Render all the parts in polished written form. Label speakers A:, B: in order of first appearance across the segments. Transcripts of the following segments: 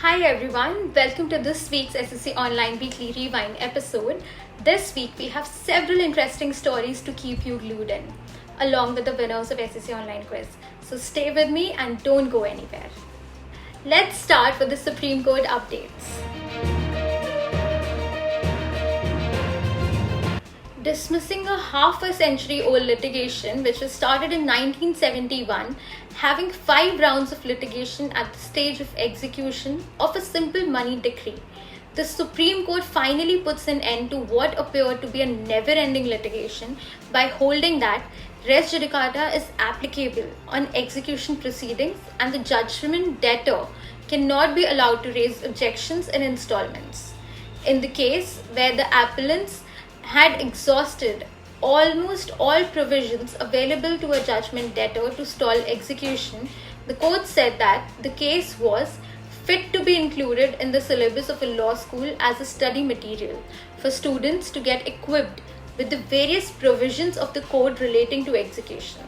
A: Hi everyone, welcome to this week's SSC Online Weekly Rewind episode. This week we have several interesting stories to keep you glued in, along with the winners of SSC Online Quiz. So stay with me and don't go anywhere. Let's start with the Supreme Court updates. Dismissing a half-a-century-old litigation which was started in 1971, having 5 rounds of litigation at the stage of execution of a simple money decree, the Supreme Court finally puts an end to what appeared to be a never-ending litigation by holding that res judicata is applicable on execution proceedings and the judgment debtor cannot be allowed to raise objections in installments. In the case where the appellants had exhausted almost all provisions available to a judgment debtor to stall execution, the court said that the case was fit to be included in the syllabus of a law school as a study material for students to get equipped with the various provisions of the code relating to execution.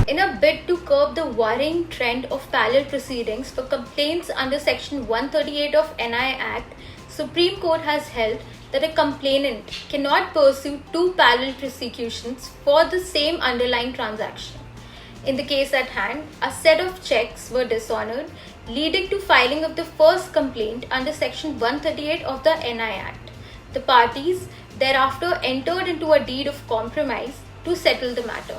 A: In a bid to curb the worrying trend of parallel proceedings for complaints under Section 138 of NI Act, Supreme Court has held that a complainant cannot pursue 2 parallel prosecutions for the same underlying transaction. In the case at hand, a set of checks were dishonored, leading to filing of the first complaint under Section 138 of the NI Act. The parties thereafter entered into a deed of compromise to settle the matter.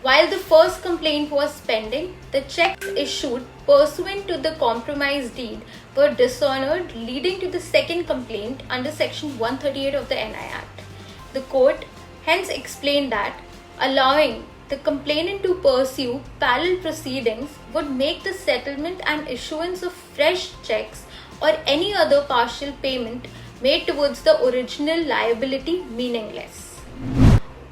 A: While the first complaint was pending, the checks issued pursuant to the compromise deed were dishonored, leading to the second complaint under Section 138 of the NI Act. The court hence explained that allowing the complainant to pursue parallel proceedings would make the settlement and issuance of fresh checks or any other partial payment made towards the original liability meaningless.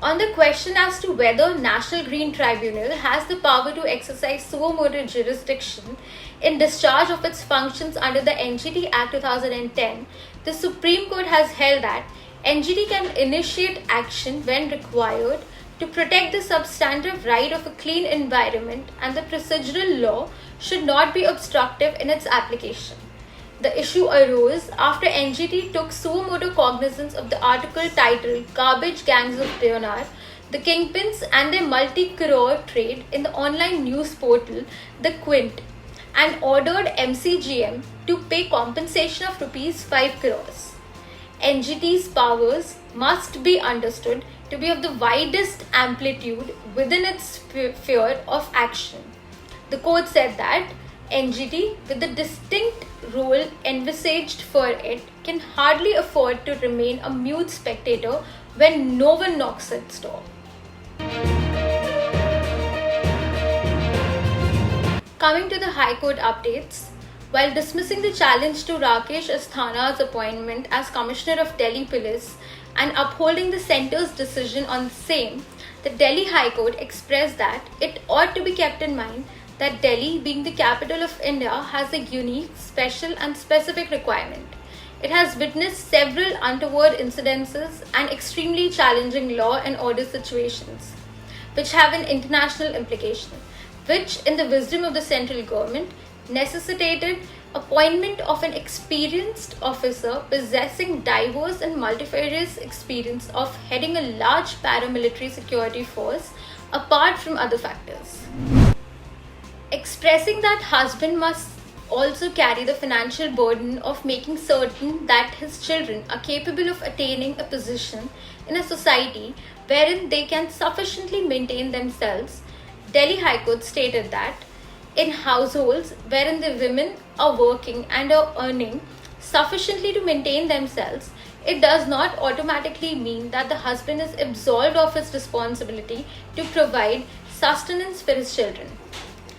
A: On the question as to whether National Green Tribunal has the power to exercise suo motu jurisdiction in discharge of its functions under the NGT Act 2010, the Supreme Court has held that NGT can initiate action when required to protect the substantive right of a clean environment, and the procedural law should not be obstructive in its application. The issue arose after NGT took suo motu cognizance of the article titled Garbage Gangs of Deonar, the Kingpins and their multi-crore trade in the online news portal The Quint, and ordered MCGM to pay compensation of Rs 5 crores. NGT's powers must be understood to be of the widest amplitude within its sphere of action. The court said that NGT, with the distinct role envisaged for it, can hardly afford to remain a mute spectator when no one knocks at its door. Coming to the High Court updates, while dismissing the challenge to Rakesh Asthana's appointment as Commissioner of Delhi Police and upholding the centre's decision on the same, the Delhi High Court expressed that it ought to be kept in mind that Delhi, being the capital of India, has a unique, special and specific requirement. It has witnessed several untoward incidences and extremely challenging law and order situations, which have an international implication, which, in the wisdom of the central government, necessitated appointment of an experienced officer possessing diverse and multifarious experience of heading a large paramilitary security force apart from other factors. Expressing that husband must also carry the financial burden of making certain that his children are capable of attaining a position in a society wherein they can sufficiently maintain themselves, Delhi High Court stated that in households wherein the women are working and are earning sufficiently to maintain themselves, it does not automatically mean that the husband is absolved of his responsibility to provide sustenance for his children.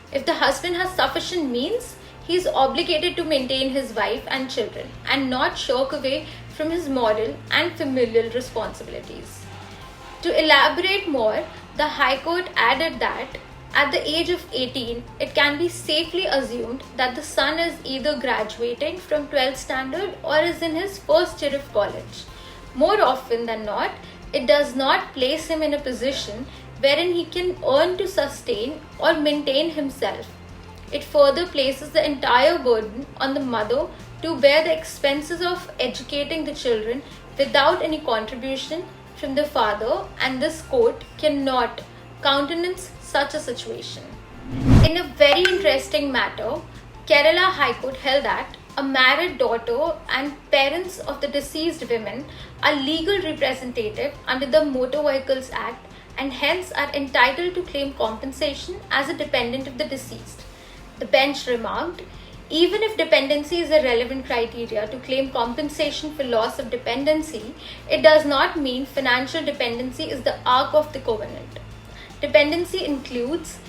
A: If the husband has sufficient means, he is obligated to maintain his wife and children and not shirk away from his moral and familial responsibilities. To elaborate more, the High Court added that at the age of 18, it can be safely assumed that the son is either graduating from 12th standard or is in his first year of college. More often than not, it does not place him in a position wherein he can earn to sustain or maintain himself. It further places the entire burden on the mother to bear the expenses of educating the children without any contribution from the father, and this court cannot countenance such a situation. In a very interesting matter, Kerala High Court held that a married daughter and parents of the deceased women are legal representative under the Motor Vehicles Act and hence are entitled to claim compensation as a dependent of the deceased. The bench remarked, even if dependency is a relevant criteria to claim compensation for loss of dependency, it does not mean financial dependency is the arc of the covenant. Dependency includes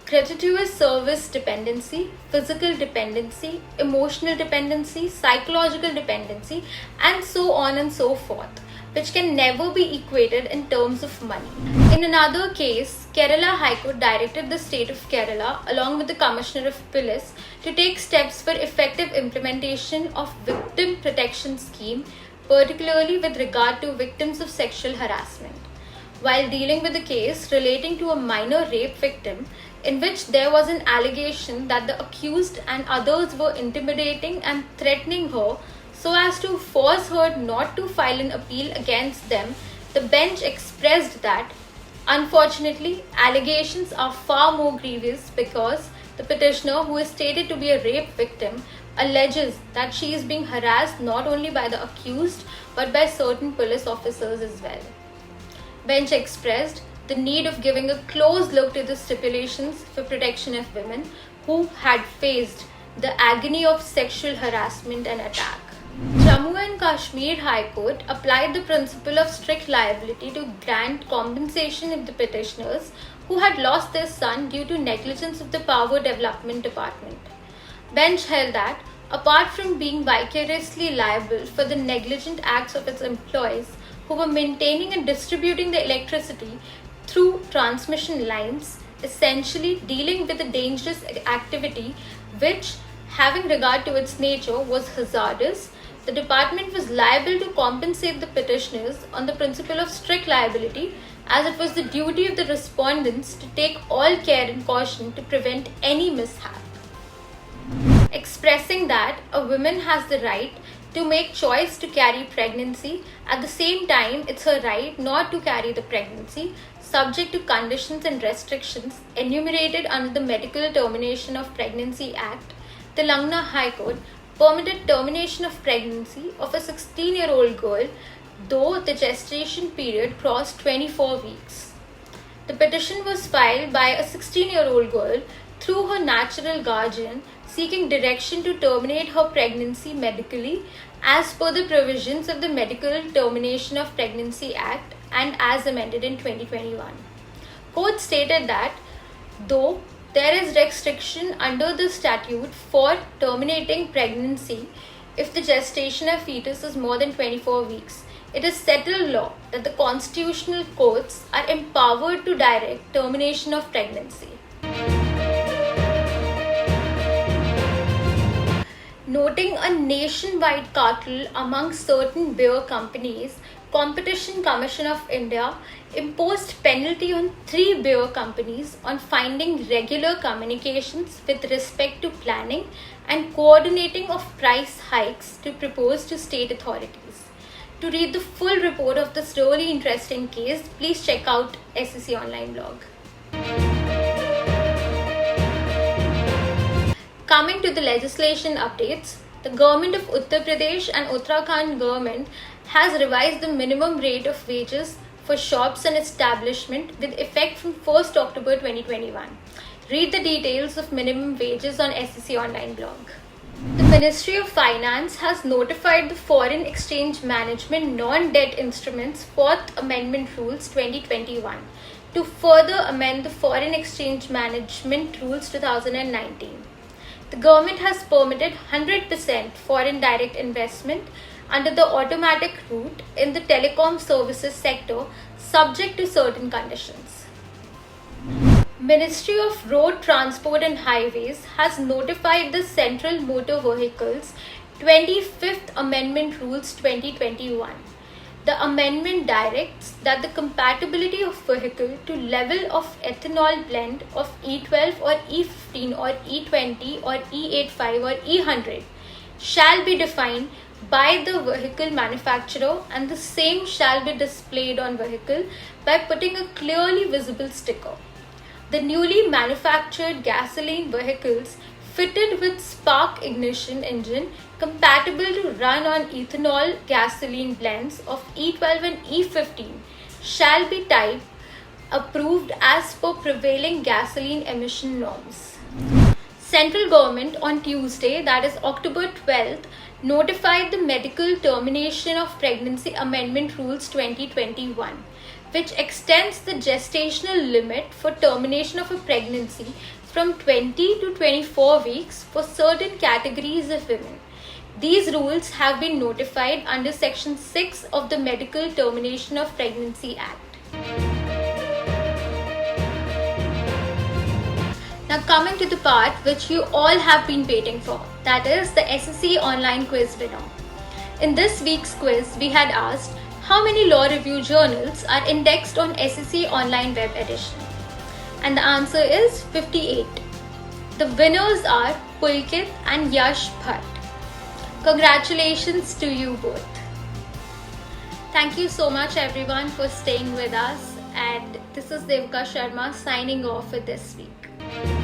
A: gratuitous service dependency, physical dependency, emotional dependency, psychological dependency, and so on and so forth, which can never be equated in terms of money. In another case, Kerala High Court directed the state of Kerala along with the Commissioner of Police to take steps for effective implementation of victim protection scheme, particularly with regard to victims of sexual harassment. While dealing with a case relating to a minor rape victim in which there was an allegation that the accused and others were intimidating and threatening her so as to force her not to file an appeal against them, the bench expressed that, unfortunately, allegations are far more grievous because the petitioner, who is stated to be a rape victim, alleges that she is being harassed not only by the accused but by certain police officers as well. Bench expressed the need of giving a close look to the stipulations for protection of women who had faced the agony of sexual harassment and attack. Jammu and Kashmir High Court applied the principle of strict liability to grant compensation of the petitioners who had lost their son due to negligence of the Power Development Department. Bench held that, apart from being vicariously liable for the negligent acts of its employees who were maintaining and distributing the electricity through transmission lines, essentially dealing with a dangerous activity which, having regard to its nature, was hazardous, the department was liable to compensate the petitioners on the principle of strict liability, as it was the duty of the respondents to take all care and caution to prevent any mishap. Expressing that a woman has the right to make choice to carry pregnancy, at the same time it's her right not to carry the pregnancy, subject to conditions and restrictions enumerated under the Medical Termination of Pregnancy Act, Telangana High Court permitted termination of pregnancy of a 16-year-old girl though the gestation period crossed 24 weeks. The petition was filed by a 16-year-old girl through her natural guardian seeking direction to terminate her pregnancy medically as per the provisions of the Medical Termination of Pregnancy Act and as amended in 2021. Court stated that though there is restriction under the statute for terminating pregnancy if the gestation of fetus is more than 24 weeks, it is settled law that the constitutional courts are empowered to direct termination of pregnancy. Noting a nationwide cartel among certain beer companies, Competition Commission of India imposed penalty on 3 beer companies on finding regular communications with respect to planning and coordinating of price hikes to propose to state authorities. To read the full report of this really interesting case, please check out SEC Online blog. Coming to the legislation updates, the government of Uttar Pradesh and Uttarakhand government has revised the minimum rate of wages for shops and establishment with effect from 1st October 2021. Read the details of minimum wages on SEC Online blog. The Ministry of Finance has notified the Foreign Exchange Management Non-Debt Instruments 4th Amendment Rules 2021 to further amend the Foreign Exchange Management Rules 2019. The government has permitted 100% foreign direct investment under the automatic route in the telecom services sector subject to certain conditions. Ministry of Road Transport and Highways has notified the Central Motor Vehicles 25th Amendment Rules 2021. The amendment directs that the compatibility of vehicle to level of ethanol blend of E12 or E15 or E20 or E85 or E100 shall be defined by the vehicle manufacturer, and the same shall be displayed on vehicle by putting a clearly visible sticker. The newly manufactured gasoline vehicles fitted with spark ignition engine compatible to run on ethanol gasoline blends of E12 and E15 shall be type approved as per prevailing gasoline emission norms. Central government on Tuesday, that is October 12th, notified the Medical Termination of Pregnancy Amendment Rules 2021, which extends the gestational limit for termination of a pregnancy from 20 to 24 weeks for certain categories of women. These rules have been notified under Section 6 of the Medical Termination of Pregnancy Act. Now coming to the part which you all have been waiting for, that is the SSC online quiz winner. In this week's quiz, we had asked how many law review journals are indexed on SSC online web edition, and the answer is 58. The winners are Pulkit and Yash Bhatt. Congratulations to you both. Thank you so much everyone for staying with us, and this is Devika Sharma signing off for this week.